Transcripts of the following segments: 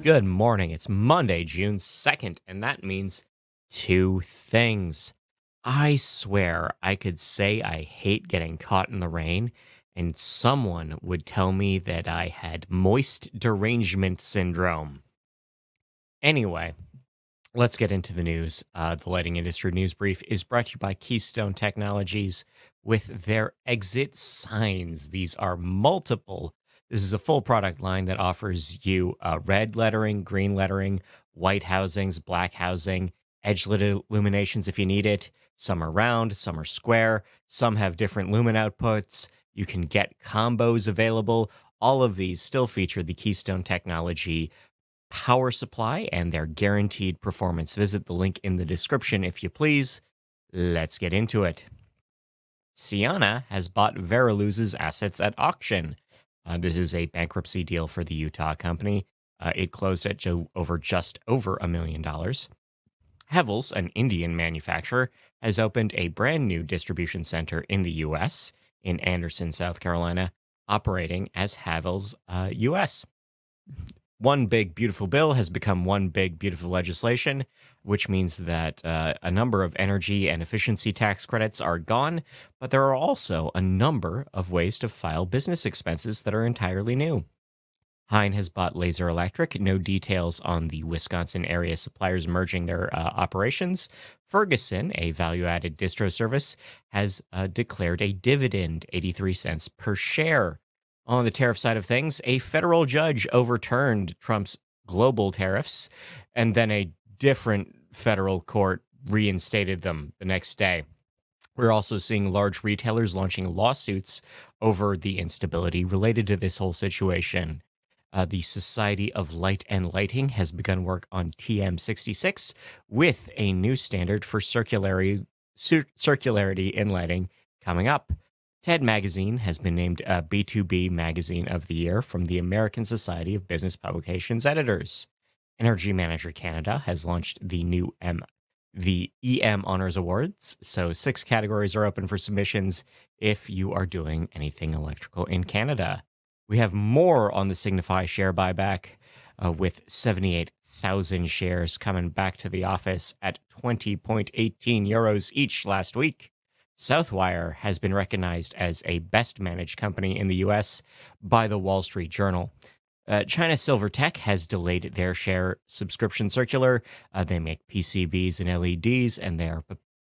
Good morning. It's Monday, June 2nd, and that means two things. I swear I could say I hate getting caught in the rain, and someone would tell me that I had moist derangement syndrome. Anyway, let's get into the news. The lighting industry news brief is brought to you by Keystone Technologies with their exit signs. These are multiple. This is a full product line that offers you red lettering, green lettering, white housings, black housing, edge lit illuminations if you need it. Some are round, some are square, some have different lumen outputs. You can get combos available. All of these still feature the Keystone Technology power supply and their guaranteed performance. Visit the link in the description if you please. Let's get into it. Ciena has bought Veriluz's assets at auction. This is a bankruptcy deal for the Utah company. It closed at just over $1 million. Havells, an Indian manufacturer, has opened a brand new distribution center in the U.S. in Anderson, South Carolina, operating as Havells U.S. One big beautiful bill has become one big beautiful legislation, which means that a number of energy and efficiency tax credits are gone, but there are also a number of ways to file business expenses that are entirely new. Hein has bought Laser Electric. No details on the Wisconsin area suppliers merging their operations. Ferguson, a value-added distro service, has declared a dividend, 83 cents per share. On the tariff side of things, a federal judge overturned Trump's global tariffs, and then a different federal court reinstated them the next day. We're also seeing large retailers launching lawsuits over the instability related to this whole situation. The Society of Light and Lighting has begun work on TM66 with a new standard for circularity in lighting coming up. TED Magazine has been named a B2B Magazine of the Year from the American Society of Business Publications Editors. Energy Manager Canada has launched the EM Honors Awards, so 6 categories are open for submissions if you are doing anything electrical in Canada. We have more on the Signify share buyback with 78,000 shares coming back to the office at 20.18 euros each last week. Southwire has been recognized as a best-managed company in the U.S. by the Wall Street Journal. China Silver Tech has delayed their share subscription circular. They make PCBs and LEDs, and they are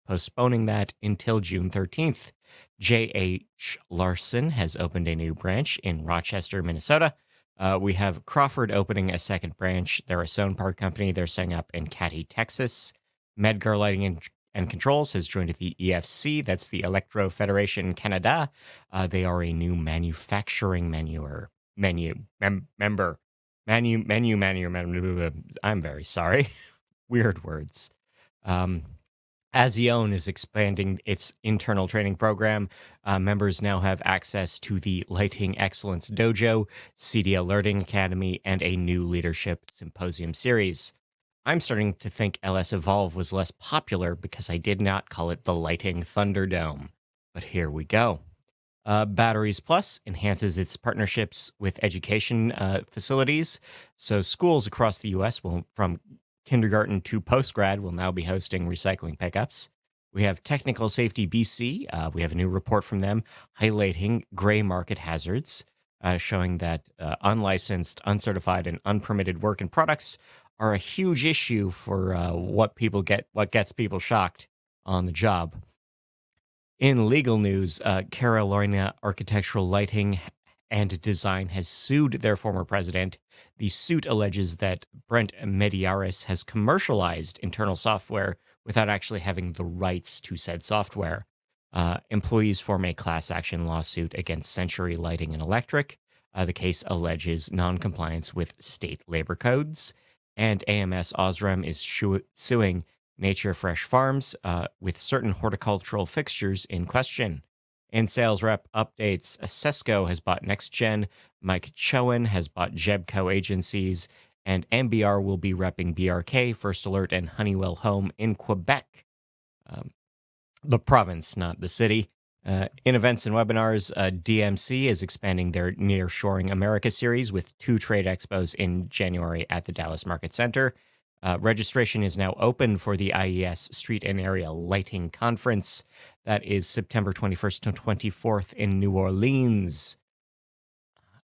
postponing that until June 13th. J.H. Larson has opened a new branch in Rochester, Minnesota. We have Crawford opening a second branch. They're a Stone Park company. They're setting up in Katy, Texas. Medgar Lighting and Controls has joined the EFC, that's the Electro Federation Canada. They are a new manufacturing member. I'm very sorry. Weird words. Azione is expanding its internal training program. Members now have access to the Lighting Excellence Dojo, CDL Learning Academy, and a new leadership symposium series. I'm starting to think LS Evolve was less popular because I did not call it the Lighting Thunderdome. But here we go. Batteries Plus enhances its partnerships with education facilities. So schools across the U.S. will, from kindergarten to postgrad, will now be hosting recycling pickups. We have Technical Safety BC. We have a new report from them highlighting gray market hazards, showing that unlicensed, uncertified, and unpermitted work and products are a huge issue for what gets people shocked on the job. In legal news, Carolina Architectural Lighting and Design has sued their former president. The suit alleges that Brent Mediaris has commercialized internal software without actually having the rights to said software. Employees form a class action lawsuit against Century Lighting and Electric. The case alleges noncompliance with state labor codes. And AMS Osram is suing Nature Fresh Farms with certain horticultural fixtures in question. In sales rep updates, Sesco has bought NextGen, Mike Chowan has bought Jebco Agencies, and MBR will be repping BRK, First Alert, and Honeywell Home in Quebec. The province, not the city. In events and webinars, DMC is expanding their Nearshoring America series with 2 trade expos in January at the Dallas Market Center. Registration is now open for the IES Street and Area Lighting Conference. That is September 21st to 24th in New Orleans.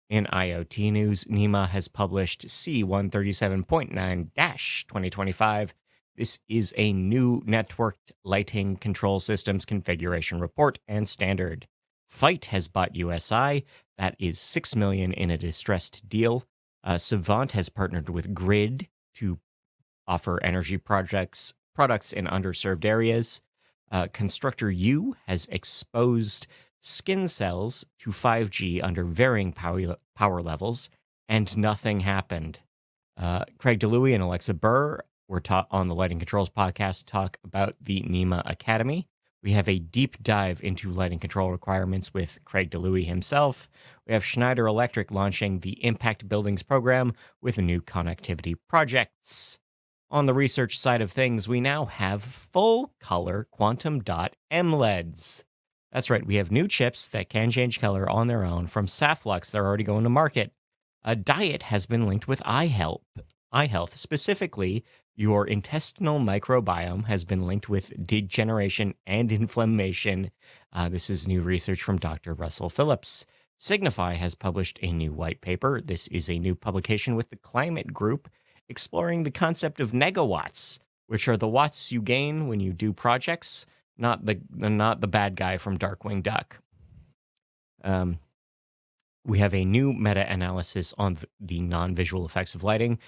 In IoT news, NEMA has published C137.9-2025. This is a new networked lighting control systems configuration report and standard. Fight has bought USI. That is $6 million in a distressed deal. Savant has partnered with Grid to offer energy products in underserved areas. Constructor U has exposed skin cells to 5G under varying power levels, and nothing happened. Craig DeLuey and Alexa Burr were on the Lighting Controls podcast to talk about the NEMA Academy. We have a deep dive into lighting control requirements with Craig DeLuey himself. We have Schneider Electric launching the Impact Buildings program with new connectivity projects. On the research side of things, we now have full-color quantum dot MLEDs. That's right, we have new chips that can change color on their own from Saflux. They're already going to market. A diet has been linked with eye health. Specifically, your intestinal microbiome has been linked with degeneration and inflammation. This is new research from Dr. Russell Phillips. Signify has published a new white paper. This is a new publication with the Climate Group, exploring the concept of negawatts, which are the watts you gain when you do projects, not the bad guy from Darkwing Duck. We have a new meta-analysis on the non-visual effects of lighting.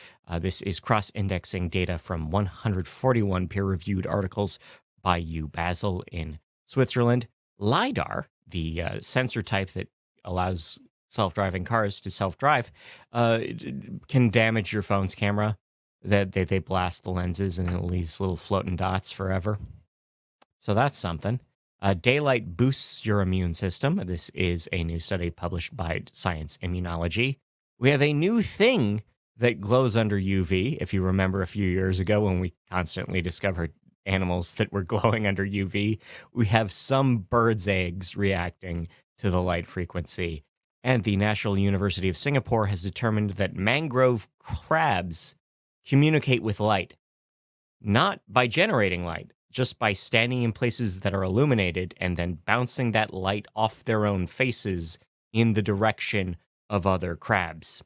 This is cross-indexing data from 141 peer-reviewed articles by UBasel in Switzerland. LiDAR, the sensor type that allows self-driving cars to self-drive, can damage your phone's camera. They blast the lenses and it leaves little floating dots forever. So that's something. Daylight boosts your immune system. This is a new study published by Science Immunology. We have a new thing that glows under UV. If you remember a few years ago when we constantly discovered animals that were glowing under UV, we have some birds' eggs reacting to the light frequency. And the National University of Singapore has determined that mangrove crabs communicate with light, not by generating light, just by standing in places that are illuminated and then bouncing that light off their own faces in the direction of other crabs.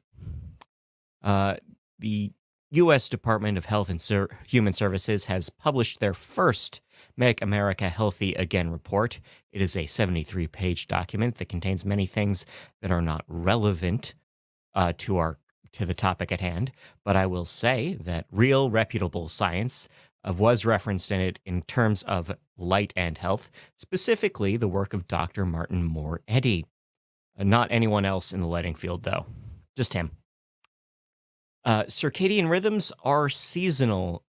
The U.S. Department of Health and Human Services has published their first Make America Healthy Again report. It is a 73-page document that contains many things that are not relevant to the topic at hand, but I will say that real reputable science was referenced in it in terms of light and health, specifically the work of Dr. Martin Moore Eddy. Not anyone else in the lighting field, though. Just him. Circadian rhythms are seasonal,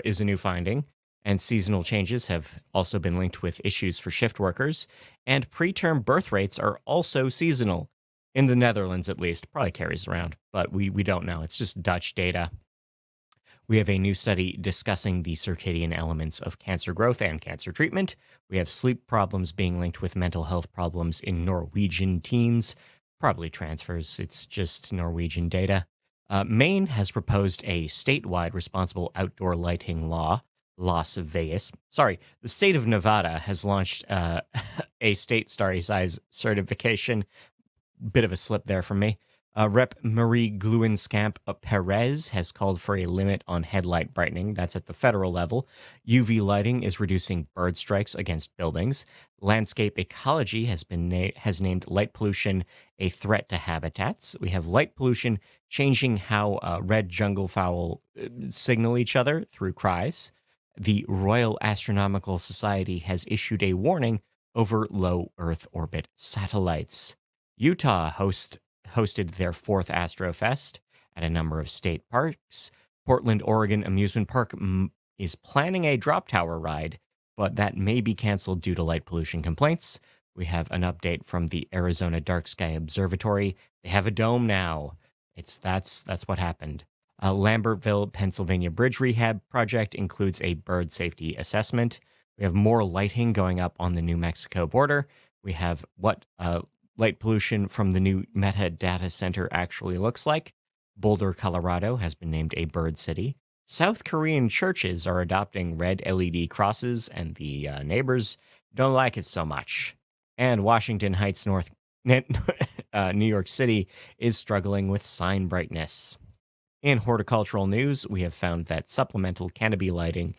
is a new finding, and seasonal changes have also been linked with issues for shift workers, and preterm birth rates are also seasonal. In the Netherlands, at least. Probably carries around, but we don't know. It's just Dutch data. We have a new study discussing the circadian elements of cancer growth and cancer treatment. We have sleep problems being linked with mental health problems in Norwegian teens. Probably transfers. It's just Norwegian data. Maine has proposed a statewide responsible outdoor lighting law. Las Vegas. Sorry, the state of Nevada has launched a state starry size certification. Bit of a slip there from me. Rep. Marie Gluenskamp Perez has called for a limit on headlight brightening. That's at the federal level. UV lighting is reducing bird strikes against buildings. Landscape ecology has named light pollution a threat to habitats. We have light pollution changing how red jungle fowl signal each other through cries. The Royal Astronomical Society has issued a warning over low Earth orbit satellites. Utah hosted their 4th Astrofest at a number of state parks. Portland, Oregon Amusement Park is planning a drop tower ride, but that may be canceled due to light pollution complaints. We have an update from the Arizona Dark Sky Observatory. They have a dome now. That's what happened. Lambertville, Pennsylvania Bridge Rehab Project includes a bird safety assessment. We have more lighting going up on the New Mexico border. We have what light pollution from the new Meta data center actually looks like. Boulder, Colorado has been named a bird city. South Korean churches are adopting red LED crosses, and the neighbors don't like it so much. And Washington Heights, New York City, is struggling with sign brightness. In horticultural news, we have found that supplemental canopy lighting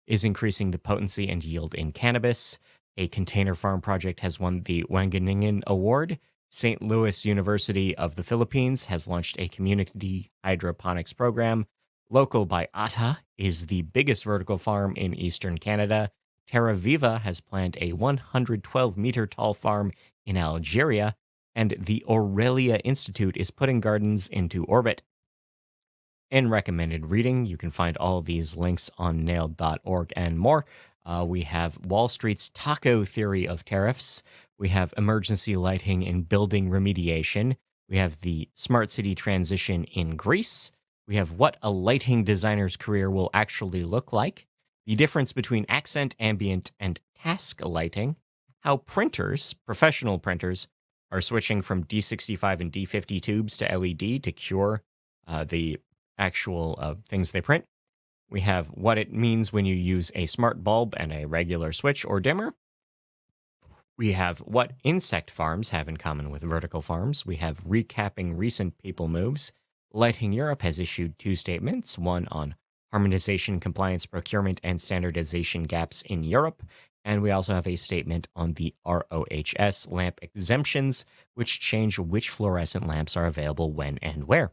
is increasing the potency and yield in cannabis. A container farm project has won the Wanganingan Award. St. Louis University of the Philippines has launched a community hydroponics program. Local by Ata is the biggest vertical farm in eastern Canada. Terra Viva has planned a 112-meter tall farm in Algeria, and the Aurelia Institute is putting gardens into orbit. In recommended reading, you can find all these links on nailed.org and more. We have Wall Street's taco theory of tariffs. We have emergency lighting and building remediation. We have the smart city transition in Greece. We have what a lighting designer's career will actually look like. The difference between accent, ambient, and task lighting. How printers, professional printers, are switching from D65 and D50 tubes to LED to cure the actual things they print. We have what it means when you use a smart bulb and a regular switch or dimmer. We have what insect farms have in common with vertical farms. We have recapping recent people moves. Lighting Europe has issued 2 statements, one on harmonization, compliance, procurement, and standardization gaps in Europe. And we also have a statement on the ROHS lamp exemptions, which change which fluorescent lamps are available when and where.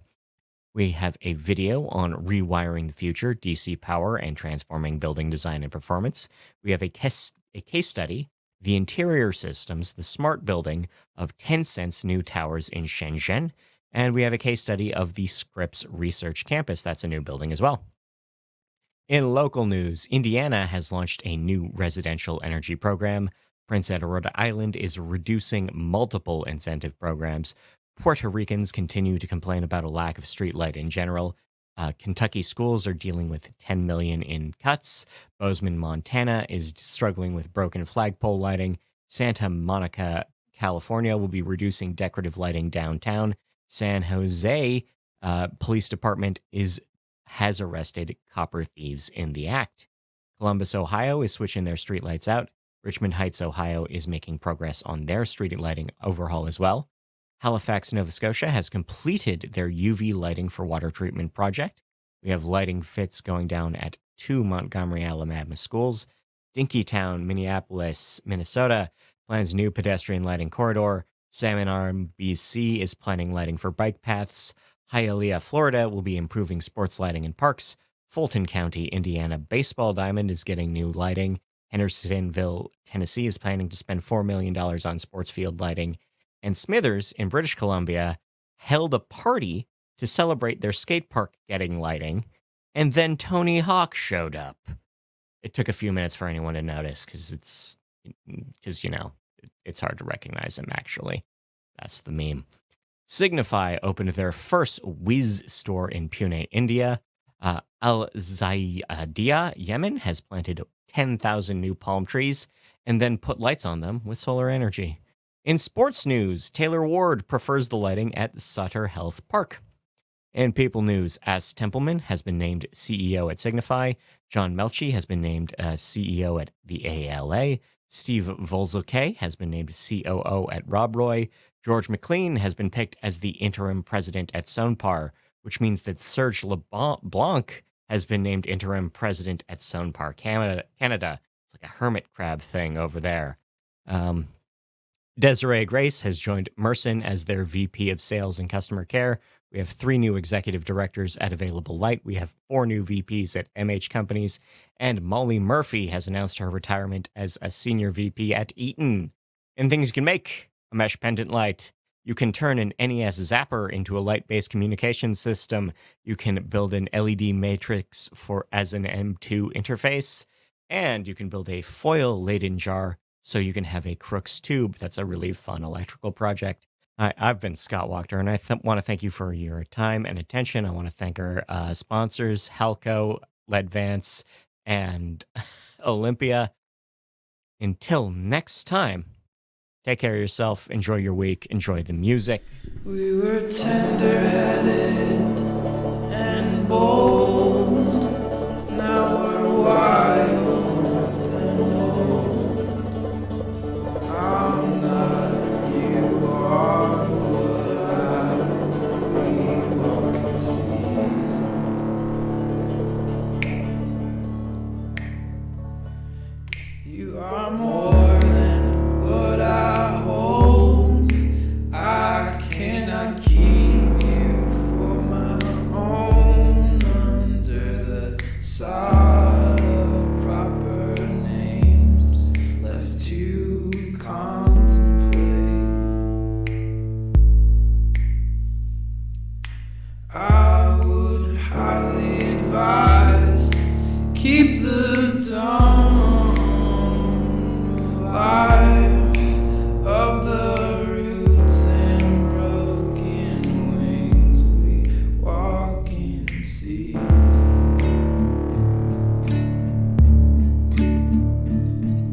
We have a video on rewiring the future, DC power, and transforming building design and performance. We have a case study, the interior systems, the smart building of Tencent's new towers in Shenzhen. And we have a case study of the Scripps Research Campus. That's a new building as well. In local news, Indiana has launched a new residential energy program. Prince Edward Island is reducing multiple incentive programs. Puerto Ricans continue to complain about a lack of streetlight in general. Kentucky schools are dealing with $10 million in cuts. Bozeman, Montana is struggling with broken flagpole lighting. Santa Monica, California will be reducing decorative lighting downtown. San Jose Police Department has arrested copper thieves in the act. Columbus, Ohio is switching their streetlights out. Richmond Heights, Ohio is making progress on their street lighting overhaul as well. Halifax, Nova Scotia has completed their UV lighting for water treatment project. We have lighting fits going down at 2 Montgomery, Alabama schools. Dinkytown, Minneapolis, Minnesota plans new pedestrian lighting corridor. Salmon Arm, BC is planning lighting for bike paths. Hialeah, Florida will be improving sports lighting in parks. Fulton County, Indiana baseball diamond is getting new lighting. Hendersonville, Tennessee is planning to spend $4 million on sports field lighting. And Smithers in British Columbia held a party to celebrate their skate park getting lighting. And then Tony Hawk showed up. It took a few minutes for anyone to notice because it's hard to recognize him, actually. That's the meme. Signify opened their first Wiz store in Pune, India. Al Zaydia, Yemen, has planted 10,000 new palm trees and then put lights on them with solar energy. In sports news, Taylor Ward prefers the lighting at Sutter Health Park. In people news, As Templeman has been named CEO at Signify. John Melchi has been named CEO at the ALA. Steve Volzuke has been named COO at Rob Roy. George McLean has been picked as the interim president at Sonepar, which means that Serge LeBlanc has been named interim president at Sonepar Canada. It's like a hermit crab thing over there. Desiree Grace has joined Merson as their VP of Sales and Customer Care. We have 3 new executive directors at Available Light. We have 4 new VPs at MH Companies. And Molly Murphy has announced her retirement as a senior VP at Eaton. And things you can make: a mesh pendant light. You can turn an NES zapper into a light-based communication system. You can build an LED matrix as an M2 interface. And you can build a foil Leyden jar so you can have a Crookes tube. That's a really fun electrical project. I've been Scott Wachter, and I want to thank you for your time and attention. I want to thank our sponsors, Halco, Ledvance, And Olympia, until next time, take care of yourself, enjoy your week, enjoy the music. We were tender-headed and bold. Now we're wild and old. I'm not, you are what I we walk in season. You are more than what I hold. I cannot keep you for my own under the sod of proper names left to contemplate. I would highly advise keep the dawn alive of the roots and broken wings. We walk in season.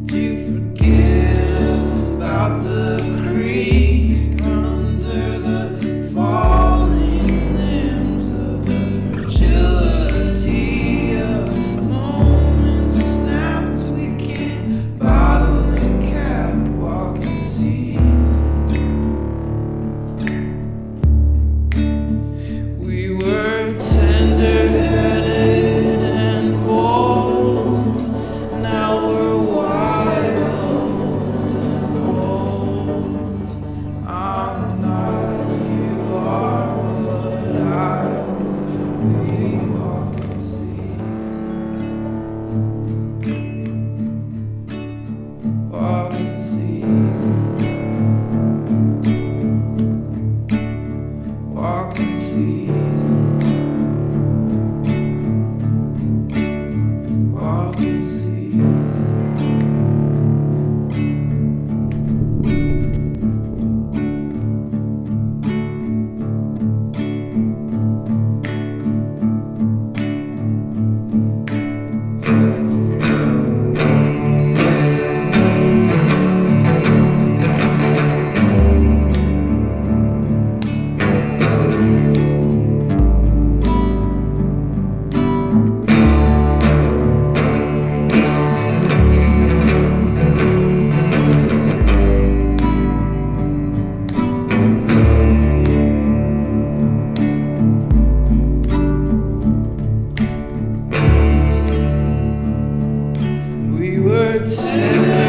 Do you forget about the creek under the falling limbs of the fragility of moments snapped? We can't bottle and cap walk in season. We were tender-headed and bold. Now we're wild and old. I'm not, you are what I would. We walk in season. Walk in season. Walk in season. Walk in season. We were tender